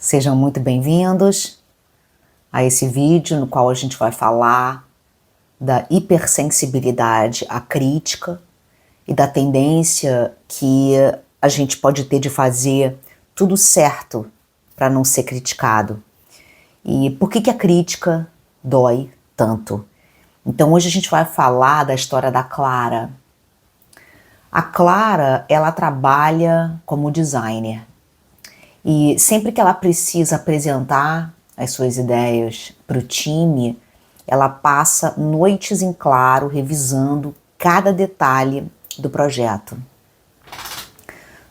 Sejam muito bem-vindos a esse vídeo no qual a gente vai falar da hipersensibilidade à crítica e da tendência que a gente pode ter de fazer tudo certo para não ser criticado. E por que a crítica dói tanto? Então hoje a gente vai falar da história da Clara. A Clara, ela trabalha como designer. E sempre que ela precisa apresentar as suas ideias para o time, ela passa noites em claro revisando cada detalhe do projeto.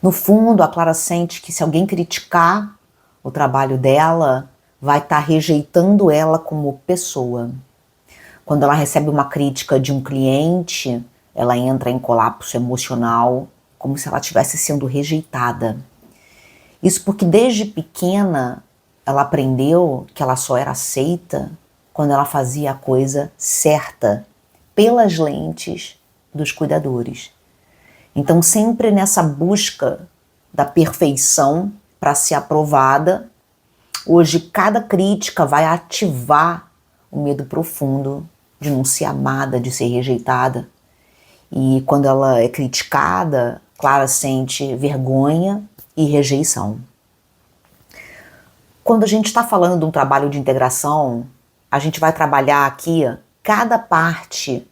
No fundo, a Clara sente que se alguém criticar o trabalho dela, vai estar rejeitando ela como pessoa. Quando ela recebe uma crítica de um cliente, ela entra em colapso emocional, como se ela estivesse sendo rejeitada. Isso porque desde pequena ela aprendeu que ela só era aceita quando ela fazia a coisa certa, pelas lentes dos cuidadores. Então sempre nessa busca da perfeição para ser aprovada, hoje cada crítica vai ativar o medo profundo de não ser amada, de ser rejeitada. E quando ela é criticada, Clara sente vergonha e rejeição. Quando a gente está falando de um trabalho de integração, a gente vai trabalhar aqui cada parte,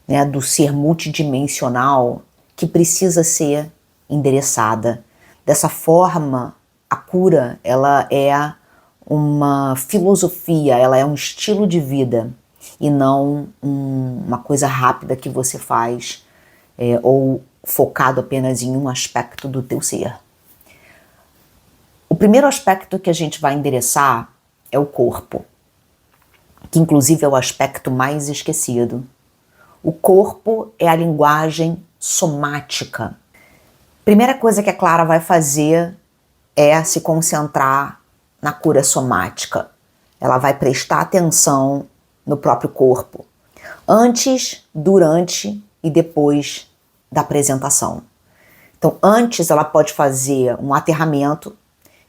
né, do ser multidimensional que precisa ser endereçada. Dessa forma, a cura ela é uma filosofia, ela é um estilo de vida e não uma coisa rápida que você faz ou focado apenas em um aspecto do teu ser. O primeiro aspecto que a gente vai endereçar é o corpo, que inclusive é o aspecto mais esquecido. O corpo é a linguagem somática. Primeira coisa que a Clara vai fazer é se concentrar na cura somática. Ela vai prestar atenção no próprio corpo, antes, durante e depois da apresentação. Então, antes ela pode fazer um aterramento,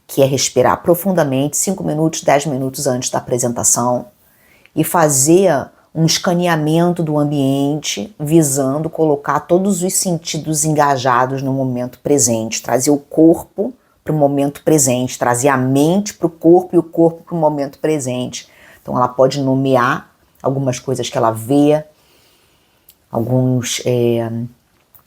que é respirar profundamente, 5 minutos, 10 minutos antes da apresentação, e fazer um escaneamento do ambiente, visando colocar todos os sentidos engajados no momento presente, trazer o corpo para o momento presente, trazer a mente para o corpo e o corpo para o momento presente. Então ela pode nomear algumas coisas que ela vê, alguns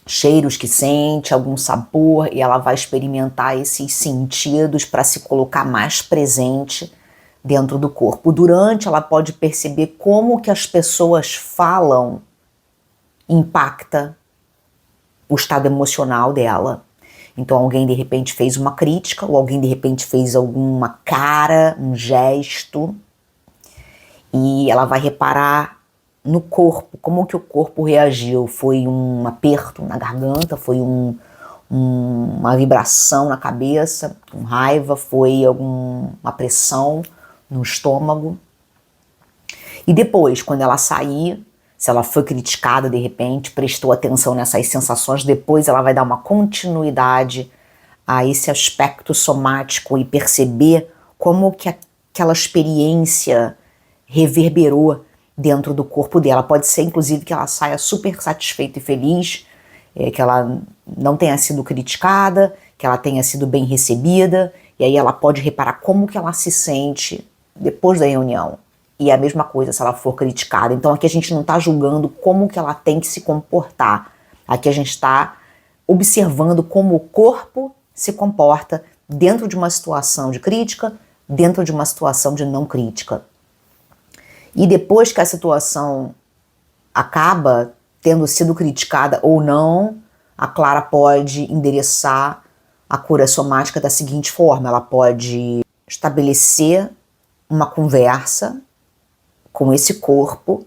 cheiros que sente, algum sabor, e ela vai experimentar esses sentidos para se colocar mais presente dentro do corpo. Durante, ela pode perceber como que as pessoas falam impacta o estado emocional dela. Então alguém de repente fez uma crítica, ou alguém de repente fez alguma cara, um gesto, e ela vai reparar no corpo, como que o corpo reagiu. Foi um aperto na garganta, foi uma vibração na cabeça, com raiva, foi uma pressão no estômago. E depois, quando ela sair, se ela foi criticada de repente, prestou atenção nessas sensações, depois ela vai dar uma continuidade a esse aspecto somático e perceber como que aquela experiência reverberou dentro do corpo dela. Pode ser, inclusive, que ela saia super satisfeita e feliz, que ela não tenha sido criticada, que ela tenha sido bem recebida, e aí ela pode reparar como que ela se sente depois da reunião. E é a mesma coisa se ela for criticada. Então aqui a gente não está julgando como que ela tem que se comportar. Aqui a gente está observando como o corpo se comporta dentro de uma situação de crítica, dentro de uma situação de não crítica. E depois que a situação acaba tendo sido criticada ou não, a Clara pode endereçar a cura somática da seguinte forma: ela pode estabelecer uma conversa com esse corpo.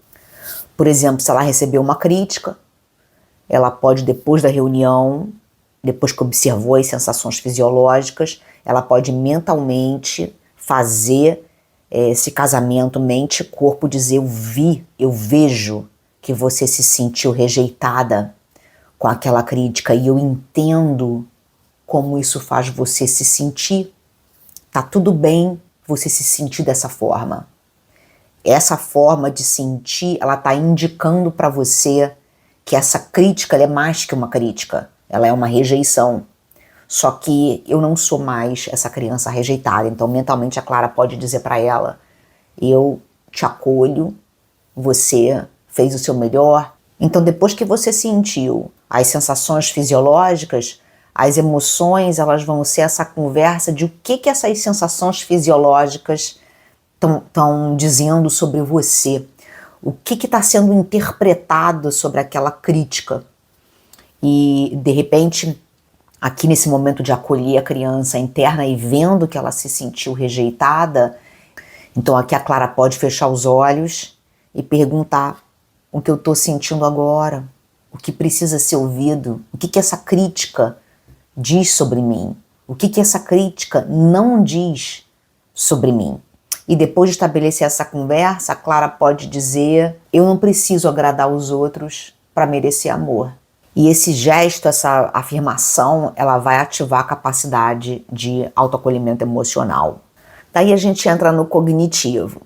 Por exemplo, se ela recebeu uma crítica, ela pode, depois da reunião, depois que observou as sensações fisiológicas, ela pode mentalmente fazer esse casamento mente e corpo, dizer: eu vejo que você se sentiu rejeitada com aquela crítica e eu entendo como isso faz você se sentir. Tá tudo bem você se sentir dessa forma. Essa forma de sentir, ela tá indicando para você que essa crítica ela é mais que uma crítica. Ela é uma rejeição. Só que eu não sou mais essa criança rejeitada. Então, mentalmente, a Clara pode dizer para ela: eu te acolho, você fez o seu melhor. Então, depois que você sentiu as sensações fisiológicas, as emoções, elas vão ser essa conversa de o que essas sensações fisiológicas estão dizendo sobre você. O que está sendo interpretado sobre aquela crítica. E, de repente, aqui nesse momento de acolher a criança interna e vendo que ela se sentiu rejeitada, então aqui a Clara pode fechar os olhos e perguntar: o que eu estou sentindo agora? O que precisa ser ouvido? O que essa crítica diz sobre mim? O que essa crítica não diz sobre mim? E depois de estabelecer essa conversa, a Clara pode dizer: eu não preciso agradar os outros para merecer amor. E esse gesto, essa afirmação, ela vai ativar a capacidade de autoacolhimento emocional. Daí a gente entra no cognitivo.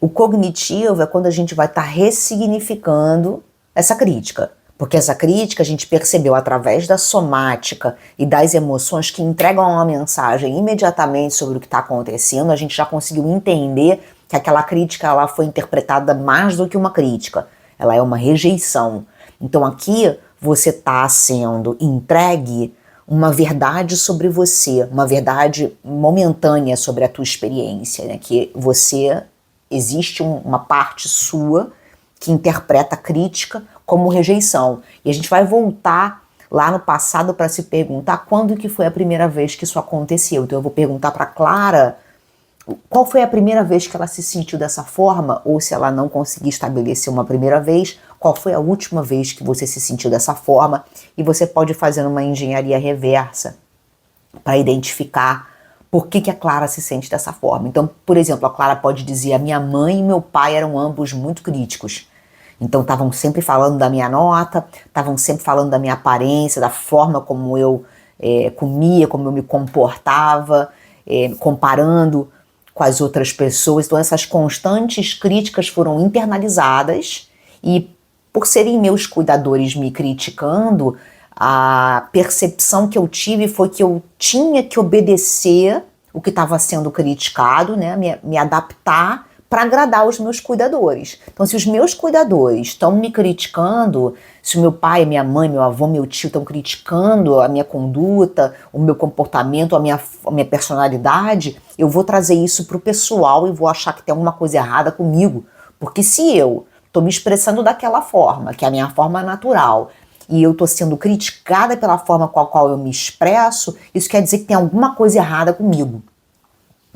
O cognitivo é quando a gente vai estar ressignificando essa crítica. Porque essa crítica a gente percebeu através da somática e das emoções que entregam uma mensagem imediatamente sobre o que está acontecendo. A gente já conseguiu entender que aquela crítica ela foi interpretada mais do que uma crítica. Ela é uma rejeição. Então aqui você está sendo entregue uma verdade sobre você, uma verdade momentânea sobre a tua experiência, né? Que você, existe uma parte sua que interpreta a crítica como rejeição. E a gente vai voltar lá no passado para se perguntar quando que foi a primeira vez que isso aconteceu. Então eu vou perguntar para Clara qual foi a primeira vez que ela se sentiu dessa forma, ou se ela não conseguir estabelecer uma primeira vez, qual foi a última vez que você se sentiu dessa forma, e você pode fazer uma engenharia reversa para identificar por que a Clara se sente dessa forma. Então, por exemplo, a Clara pode dizer: a minha mãe e meu pai eram ambos muito críticos. Então estavam sempre falando da minha nota, estavam sempre falando da minha aparência, da forma como eu comia, como eu me comportava, comparando com as outras pessoas. Então essas constantes críticas foram internalizadas e, por serem meus cuidadores me criticando, a percepção que eu tive foi que eu tinha que obedecer o que estava sendo criticado, né? Me adaptar para agradar os meus cuidadores. Então, se os meus cuidadores estão me criticando, se o meu pai, minha mãe, meu avô, meu tio estão criticando a minha conduta, o meu comportamento, a minha personalidade, eu vou trazer isso para o pessoal e vou achar que tem alguma coisa errada comigo. Porque se eu estou me expressando daquela forma, que é a minha forma natural, e eu estou sendo criticada pela forma com a qual eu me expresso, isso quer dizer que tem alguma coisa errada comigo.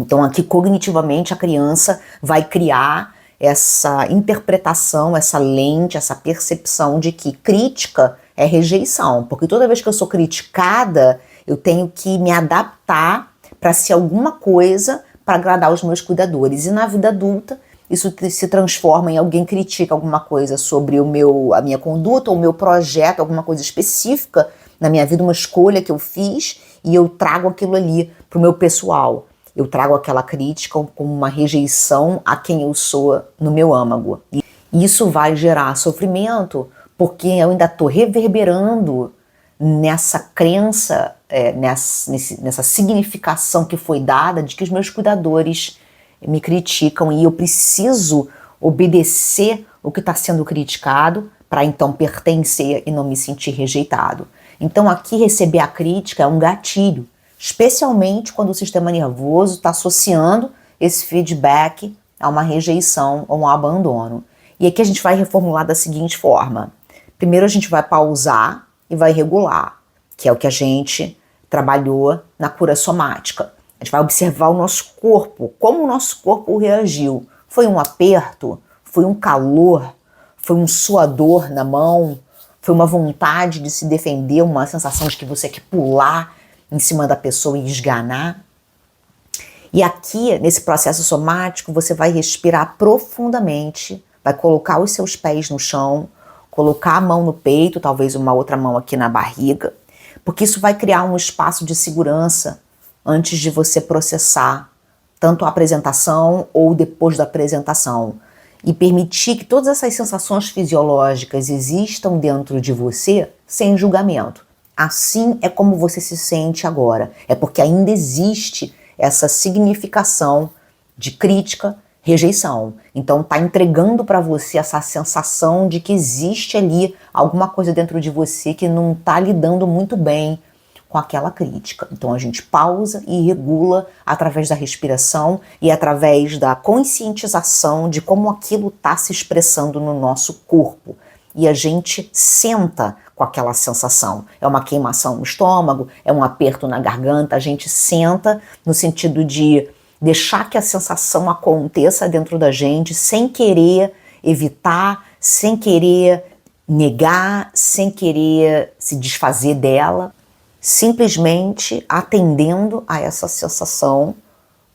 Então aqui cognitivamente a criança vai criar essa interpretação, essa lente, essa percepção de que crítica é rejeição. Porque toda vez que eu sou criticada, eu tenho que me adaptar para ser alguma coisa para agradar os meus cuidadores. E na vida adulta, isso se transforma em alguém critica alguma coisa sobre a minha conduta, ou o meu projeto, alguma coisa específica na minha vida, uma escolha que eu fiz, e eu trago aquilo ali para o meu pessoal. Eu trago aquela crítica como uma rejeição a quem eu sou no meu âmago. E isso vai gerar sofrimento, porque eu ainda estou reverberando nessa crença, nessa significação que foi dada de que os meus cuidadores me criticam e eu preciso obedecer o que está sendo criticado para então pertencer e não me sentir rejeitado. Então aqui receber a crítica é um gatilho, especialmente quando o sistema nervoso está associando esse feedback a uma rejeição ou um abandono. E aqui a gente vai reformular da seguinte forma: primeiro a gente vai pausar e vai regular, que é o que a gente trabalhou na cura somática. A gente vai observar o nosso corpo, como o nosso corpo reagiu. Foi um aperto? Foi um calor? Foi um suador na mão? Foi uma vontade de se defender, uma sensação de que você quer pular em cima da pessoa e esganar? E aqui, nesse processo somático, você vai respirar profundamente, vai colocar os seus pés no chão, colocar a mão no peito, talvez uma outra mão aqui na barriga, porque isso vai criar um espaço de segurança antes de você processar tanto a apresentação ou depois da apresentação. E permitir que todas essas sensações fisiológicas existam dentro de você sem julgamento. Assim é como você se sente agora. É porque ainda existe essa significação de crítica, rejeição. Então tá entregando para você essa sensação de que existe ali alguma coisa dentro de você que não tá lidando muito bem com aquela crítica. Então a gente pausa e regula através da respiração e através da conscientização de como aquilo está se expressando no nosso corpo. E a gente senta com aquela sensação. É uma queimação no estômago, é um aperto na garganta, a gente senta no sentido de deixar que a sensação aconteça dentro da gente sem querer evitar, sem querer negar, sem querer se desfazer dela. Simplesmente atendendo a essa sensação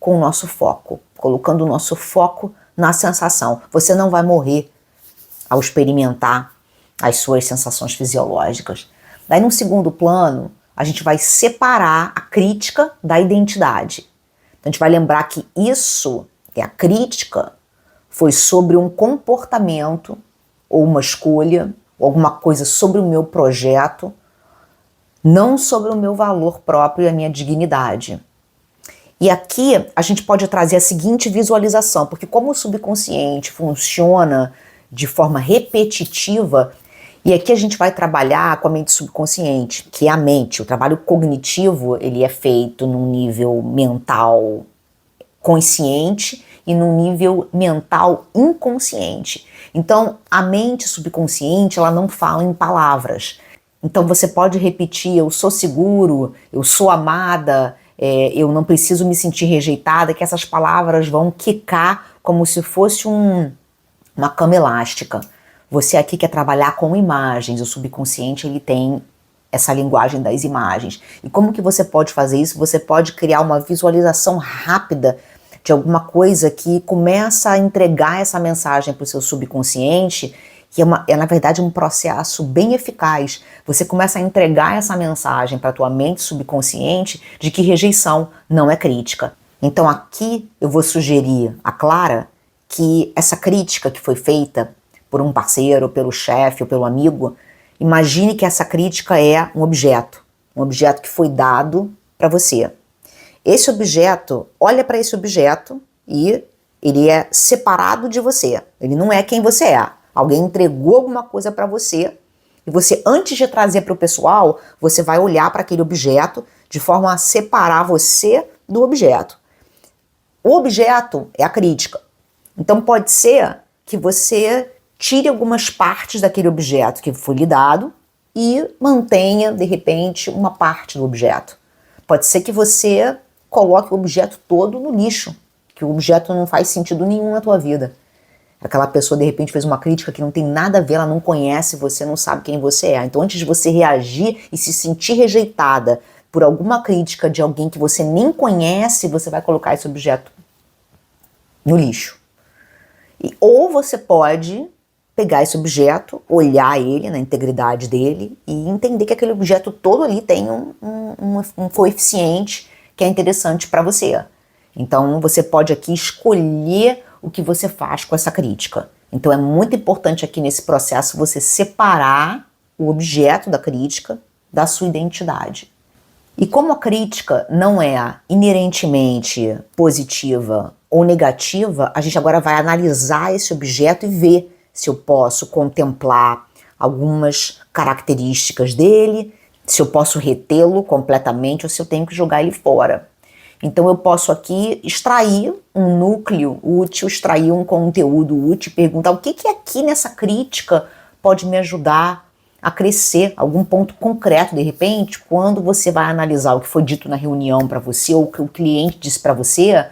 com o nosso foco, colocando o nosso foco na sensação. Você não vai morrer ao experimentar as suas sensações fisiológicas. Daí, num segundo plano, a gente vai separar a crítica da identidade. Então, a gente vai lembrar que isso, a crítica, foi sobre um comportamento ou uma escolha, ou alguma coisa sobre o meu projeto, não sobre o meu valor próprio e a minha dignidade. E aqui a gente pode trazer a seguinte visualização, porque como o subconsciente funciona de forma repetitiva, e aqui a gente vai trabalhar com a mente subconsciente, que é a mente. O trabalho cognitivo, ele é feito num nível mental consciente e num nível mental inconsciente. Então, a mente subconsciente, ela não fala em palavras. Então você pode repetir, eu sou seguro, eu sou amada, eu não preciso me sentir rejeitada, que essas palavras vão quicar como se fosse uma cama elástica. Você aqui quer trabalhar com imagens, o subconsciente ele tem essa linguagem das imagens. E como que você pode fazer isso? Você pode criar uma visualização rápida de alguma coisa que começa a entregar essa mensagem para o seu subconsciente, que é na verdade um processo bem eficaz. Você começa a entregar essa mensagem para a tua mente subconsciente de que rejeição não é crítica. Então aqui eu vou sugerir a Clara que essa crítica que foi feita por um parceiro, pelo chefe ou pelo amigo, imagine que essa crítica é um objeto que foi dado para você. Esse objeto, olha para esse objeto e ele é separado de você, ele não é quem você é. Alguém entregou alguma coisa para você e você, antes de trazer para o pessoal, você vai olhar para aquele objeto de forma a separar você do objeto. O objeto é a crítica. Então pode ser que você tire algumas partes daquele objeto que foi lhe dado e mantenha, de repente, uma parte do objeto. Pode ser que você coloque o objeto todo no lixo, que o objeto não faz sentido nenhum na tua vida. Aquela pessoa, de repente, fez uma crítica que não tem nada a ver, ela não conhece você, não sabe quem você é. Então, antes de você reagir e se sentir rejeitada por alguma crítica de alguém que você nem conhece, você vai colocar esse objeto no lixo. Ou você pode pegar esse objeto, olhar ele, na integridade dele, e entender que aquele objeto todo ali tem um coeficiente que é interessante para você. Então, você pode aqui escolher o que você faz com essa crítica. Então é muito importante aqui nesse processo você separar o objeto da crítica da sua identidade. E como a crítica não é inerentemente positiva ou negativa, a gente agora vai analisar esse objeto e ver se eu posso contemplar algumas características dele, se eu posso retê-lo completamente ou se eu tenho que jogar ele fora. Então eu posso aqui extrair um núcleo útil, extrair um conteúdo útil, perguntar o que aqui nessa crítica pode me ajudar a crescer, algum ponto concreto, de repente, quando você vai analisar o que foi dito na reunião para você ou o que o cliente disse para você,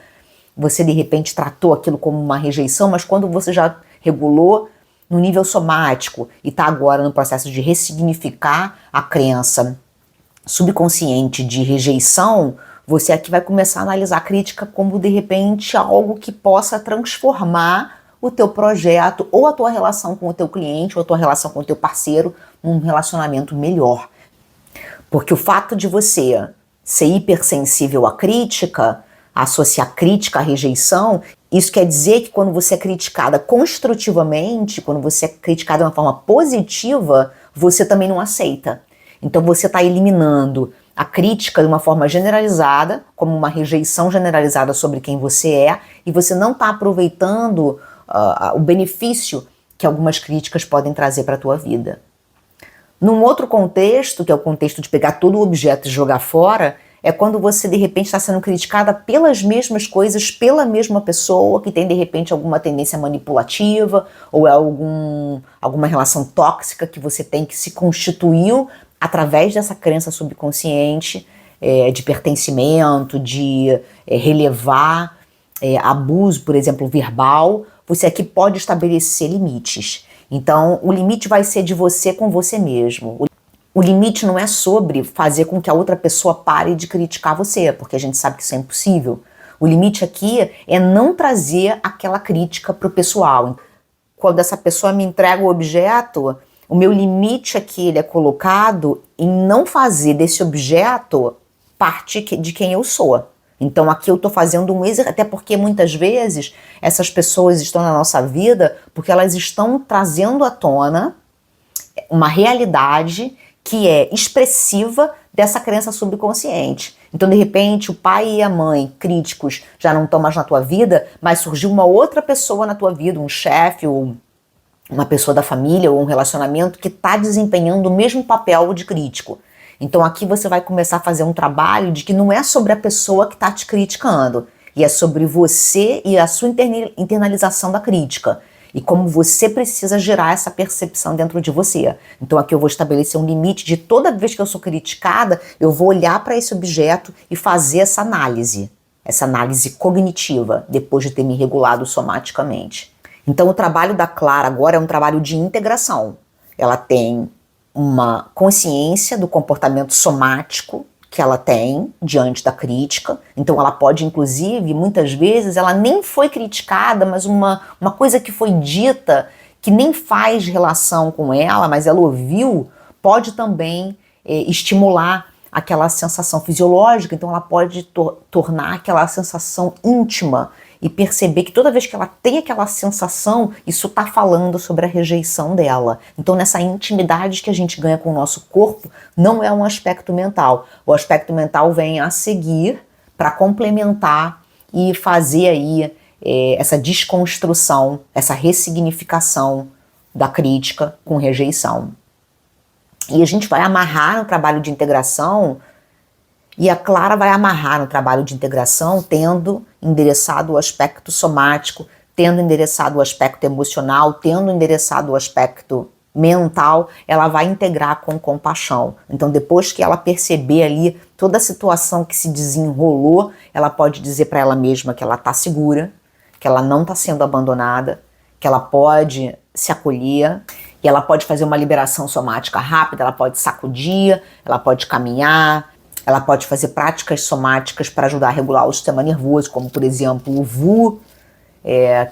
você de repente tratou aquilo como uma rejeição, mas quando você já regulou no nível somático e está agora no processo de ressignificar a crença subconsciente de rejeição, você aqui vai começar a analisar a crítica como, de repente, algo que possa transformar o teu projeto ou a tua relação com o teu cliente ou a tua relação com o teu parceiro num relacionamento melhor. Porque o fato de você ser hipersensível à crítica, associar crítica à rejeição, isso quer dizer que quando você é criticada construtivamente, quando você é criticada de uma forma positiva, você também não aceita. Então você está eliminando a crítica de uma forma generalizada, como uma rejeição generalizada sobre quem você é, e você não está aproveitando o benefício que algumas críticas podem trazer para a tua vida. Num outro contexto, que é o contexto de pegar todo o objeto e jogar fora, é quando você de repente está sendo criticada pelas mesmas coisas, pela mesma pessoa que tem de repente alguma tendência manipulativa ou é alguma relação tóxica que você tem que se constituiu através dessa crença subconsciente de pertencimento, de relevar abuso, por exemplo, verbal. Você aqui pode estabelecer limites. Então, o limite vai ser de você com você mesmo. O limite não é sobre fazer com que a outra pessoa pare de criticar você, porque a gente sabe que isso é impossível. O limite aqui é não trazer aquela crítica para o pessoal. Quando essa pessoa me entrega o objeto, o meu limite aqui ele é colocado em não fazer desse objeto parte de quem eu sou. Então aqui eu estou fazendo um exercício, até porque muitas vezes essas pessoas estão na nossa vida porque elas estão trazendo à tona uma realidade que é expressiva dessa crença subconsciente. Então, de repente, o pai e a mãe críticos já não estão mais na tua vida, mas surgiu uma outra pessoa na tua vida, um chefe ou uma pessoa da família ou um relacionamento que está desempenhando o mesmo papel de crítico. Então aqui você vai começar a fazer um trabalho de que não é sobre a pessoa que está te criticando, e é sobre você e a sua internalização da crítica, e como você precisa gerar essa percepção dentro de você. Então aqui eu vou estabelecer um limite de toda vez que eu sou criticada, eu vou olhar para esse objeto e fazer essa análise cognitiva, depois de ter me regulado somaticamente. Então o trabalho da Clara agora é um trabalho de integração. Ela tem uma consciência do comportamento somático que ela tem diante da crítica. Então ela pode, inclusive, muitas vezes, ela nem foi criticada, mas uma coisa que foi dita, que nem faz relação com ela, mas ela ouviu, pode também estimular aquela sensação fisiológica. Então ela pode tornar aquela sensação íntima e perceber que toda vez que ela tem aquela sensação, isso está falando sobre a rejeição dela. Então nessa intimidade que a gente ganha com o nosso corpo, não é um aspecto mental. O aspecto mental vem a seguir para complementar e fazer aí essa desconstrução, essa ressignificação da crítica com rejeição. E a gente vai amarrar no trabalho de integração, e a Clara vai amarrar no trabalho de integração tendo endereçado o aspecto somático, tendo endereçado o aspecto emocional, tendo endereçado o aspecto mental, ela vai integrar com compaixão. Então depois que ela perceber ali toda a situação que se desenrolou, ela pode dizer para ela mesma que ela está segura, que ela não está sendo abandonada, que ela pode se acolher, e ela pode fazer uma liberação somática rápida, ela pode sacudir, ela pode caminhar, ela pode fazer práticas somáticas para ajudar a regular o sistema nervoso, como por exemplo o VU,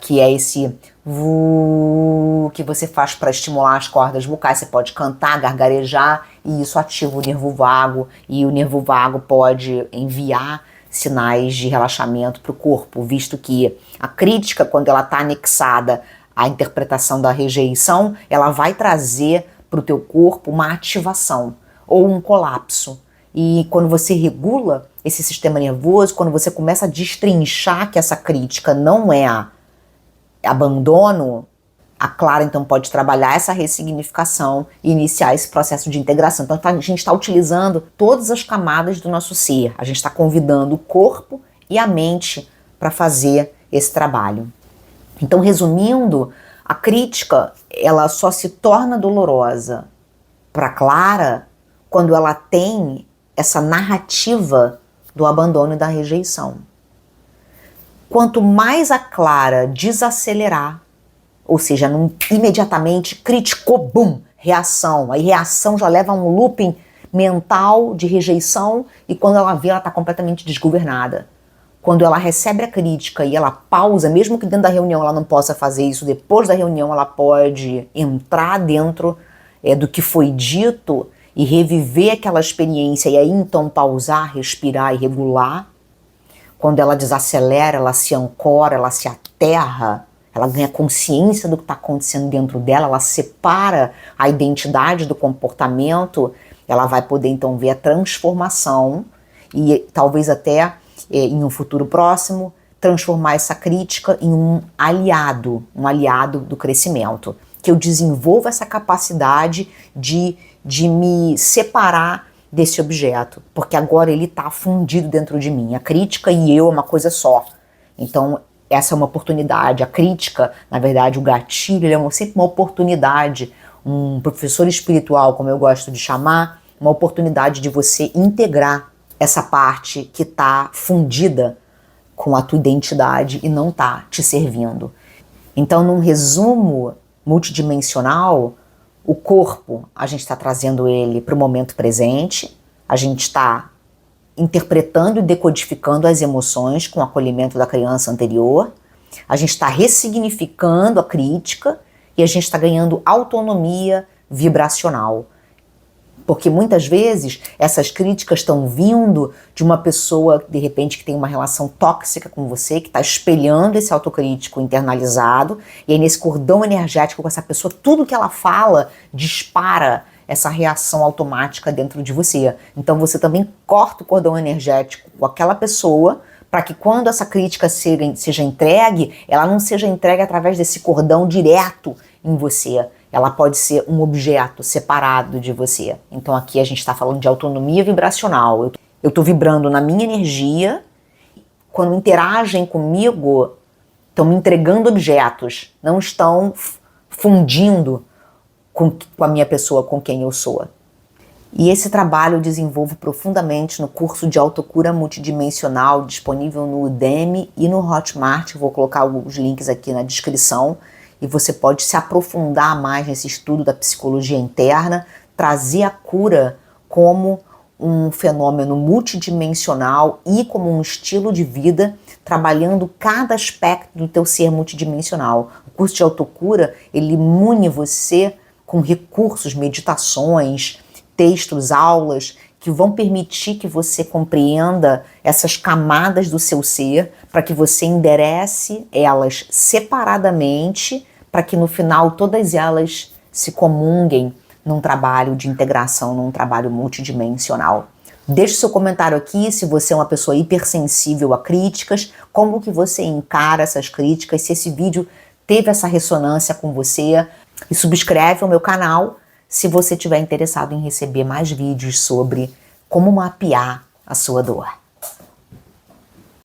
que é esse VU que você faz para estimular as cordas vocais. Você pode cantar, gargarejar, e isso ativa o nervo vago, e o nervo vago pode enviar sinais de relaxamento para o corpo, visto que a crítica, quando ela está anexada à interpretação da rejeição, ela vai trazer para o teu corpo uma ativação ou um colapso. E quando você regula esse sistema nervoso, quando você começa a destrinchar que essa crítica não é abandono, a Clara então pode trabalhar essa ressignificação e iniciar esse processo de integração. Então a gente está utilizando todas as camadas do nosso ser, a gente está convidando o corpo e a mente para fazer esse trabalho. Então, resumindo, a crítica ela só se torna dolorosa para Clara quando ela tem essa narrativa do abandono e da rejeição. Quanto mais a Clara desacelerar, ou seja, não imediatamente criticou, bum, reação. Aí reação já leva a um looping mental de rejeição, e quando ela vê, ela está completamente desgovernada. Quando ela recebe a crítica e ela pausa, mesmo que dentro da reunião ela não possa fazer isso, depois da reunião ela pode entrar dentro do que foi dito e reviver aquela experiência e aí então pausar, respirar e regular. Quando ela desacelera, ela se ancora, ela se aterra, ela ganha consciência do que está acontecendo dentro dela, ela separa a identidade do comportamento, ela vai poder então ver a transformação e talvez até em um futuro próximo transformar essa crítica em um aliado do crescimento. Que eu desenvolva essa capacidade de me separar desse objeto, porque agora ele está fundido dentro de mim. A crítica e eu é uma coisa só. Então, essa é uma oportunidade. A crítica, na verdade, o gatilho, ele é sempre uma oportunidade. Um professor espiritual, como eu gosto de chamar, uma oportunidade de você integrar essa parte que está fundida com a tua identidade e não está te servindo. Então, num resumo multidimensional, o corpo, a gente está trazendo ele para o momento presente, a gente está interpretando e decodificando as emoções com o acolhimento da criança anterior, a gente está ressignificando a crítica e a gente está ganhando autonomia vibracional. Porque muitas vezes essas críticas estão vindo de uma pessoa, de repente, que tem uma relação tóxica com você, que está espelhando esse autocrítico internalizado, e aí nesse cordão energético com essa pessoa, tudo que ela fala dispara essa reação automática dentro de você. Então você também corta o cordão energético com aquela pessoa, para que quando essa crítica seja entregue, ela não seja entregue através desse cordão direto em você. Ela pode ser um objeto separado de você. Então aqui a gente está falando de autonomia vibracional. Eu estou vibrando na minha energia. Quando interagem comigo, estão me entregando objetos. Não estão fundindo com a minha pessoa, com quem eu sou. E esse trabalho eu desenvolvo profundamente no curso de autocura multidimensional disponível no Udemy e no Hotmart. Vou colocar os links aqui na descrição. E você pode se aprofundar mais nesse estudo da psicologia interna, trazer a cura como um fenômeno multidimensional e como um estilo de vida, trabalhando cada aspecto do teu ser multidimensional. O curso de autocura, ele mune você com recursos, meditações, textos, aulas, que vão permitir que você compreenda essas camadas do seu ser, para que você enderece elas separadamente, para que no final todas elas se comunguem num trabalho de integração, num trabalho multidimensional. Deixe seu comentário aqui se você é uma pessoa hipersensível a críticas, como que você encara essas críticas, se esse vídeo teve essa ressonância com você, e subscreve o meu canal se você estiver interessado em receber mais vídeos sobre como mapear a sua dor.